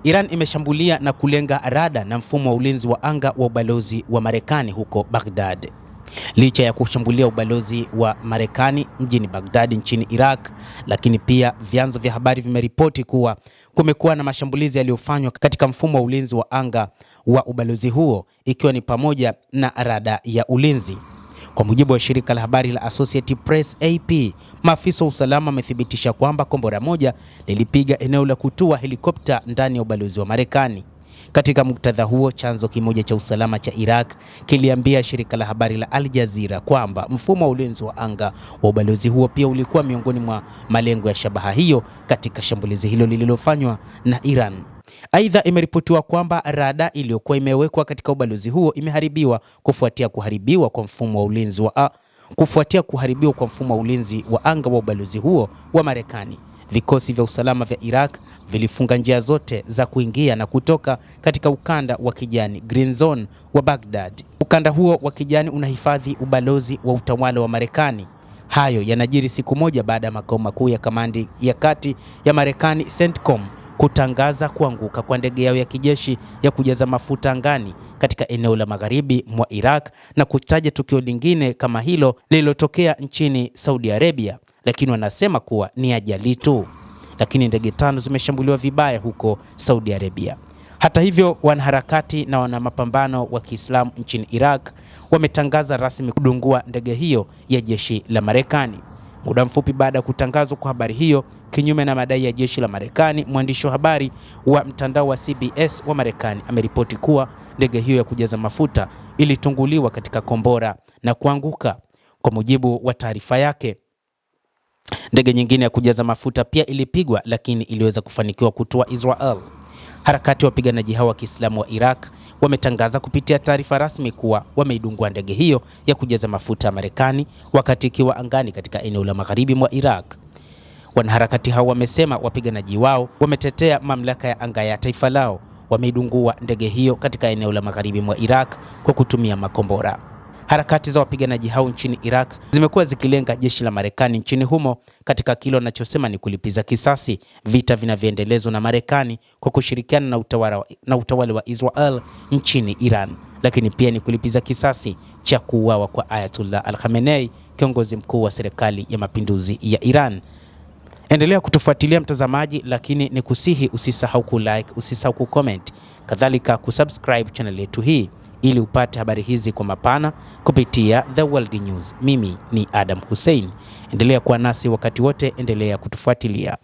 Iran imeshambulia na kulenga rada na mfumo wa ulinzi wa anga wa ubalozi wa Marekani huko Baghdad. Licha ya kushambulia ubalozi wa Marekani mjini Baghdad nchini Iraq, lakini pia vyanzo vya habari vimeripoti kuwa kumekuwa na mashambulizi yaliyofanywa katika mfumo wa ulinzi wa anga wa ubalozi huo, ikiwa ni pamoja na rada ya ulinzi. Kwa mujibu wa shirika la habari la Associated Press AP, maafisa wa usalama wamethibitisha kwamba kombora moja lilipiga eneo la kutua helikopta ndani ya ubalozi wa Marekani. Katika muktadha huo, chanzo kimoja cha usalama cha Iraq kiliambia shirika la habari la Al Jazeera kwamba mfumo wa ulinzi wa anga wa ubalozi huo pia ulikuwa miongoni mwa malengo ya shabaha hiyo katika shambulizi hilo lililofanywa na Iran. Aidha, imeripotiwa kwamba rada iliyokuwa imewekwa katika ubalozi huo imeharibiwa kufuatia kuharibiwa kwa mfumo wa ulinzi wa anga wa ubalozi huo wa Marekani. Vikosi vya usalama vya Iraq vilifunga njia zote za kuingia na kutoka katika ukanda wa kijani Green Zone wa Baghdad. Ukanda huo wa kijani unahifadhi ubalozi wa utawala wa Marekani. Hayo yanajiri siku moja baada ya makao makuu ya kamandi ya kati ya Marekani CENTCOM kutangaza kuanguka kwa ndege yao ya kijeshi ya kujaza mafuta angani katika eneo la magharibi mwa Iraq na kutaja tukio lingine kama hilo lililotokea nchini Saudi Arabia, lakini wanasema kuwa ni ajali tu. Lakini ndege 5 zimeshambuliwa vibaya huko Saudi Arabia. Hata hivyo, wanaharakati na wana mapambano wa Kiislamu nchini Iraq wametangaza rasmi kudungua ndege hiyo ya jeshi la Marekani. Muda mfupi baada ya kutangazwa kwa habari hiyo, kinyume na madai ya jeshi la Marekani, mwandishi wa habari wa mtandao wa CBS wa Marekani ameripoti kuwa ndege hiyo ya kujaza mafuta ilitunguliwa katika kombora na kuanguka. Kwa mujibu wa taarifa yake, ndege nyingine ya kujaza mafuta pia ilipigwa, lakini iliweza kufanikiwa kutua Israel. Harakati ya wapiganaji hao wa Kiislamu wa Iraq wametangaza kupitia taarifa rasmi kuwa wameidungua ndege hiyo ya kujaza mafuta ya Marekani wakati ikiwa angani katika eneo la magharibi mwa Iraq. Wanaharakati hao wamesema wapiganaji wao wametetea mamlaka ya anga ya taifa lao, wameidungua ndege hiyo katika eneo la magharibi mwa Iraq kwa kutumia makombora. Harakati za wapiganaji hao nchini Iraq zimekuwa zikilenga jeshi la Marekani nchini humo katika kile wanachosema ni kulipiza kisasi vita vinavyoendelezwa na Marekani kwa kushirikiana na utawala wa Israel nchini Iran, lakini pia ni kulipiza kisasi cha kuuawa kwa Ayatollah Al-Khamenei, kiongozi mkuu wa serikali ya mapinduzi ya Iran. Endelea kutufuatilia mtazamaji, lakini ni kusihi usisahau kulike, usisahau kucomment, kadhalika kusubscribe channel yetu hii ili upate habari hizi kwa mapana kupitia The World News. Mimi ni Adam Hussein. Endelea kuwa nasi wakati wote, endelea kutufuatilia.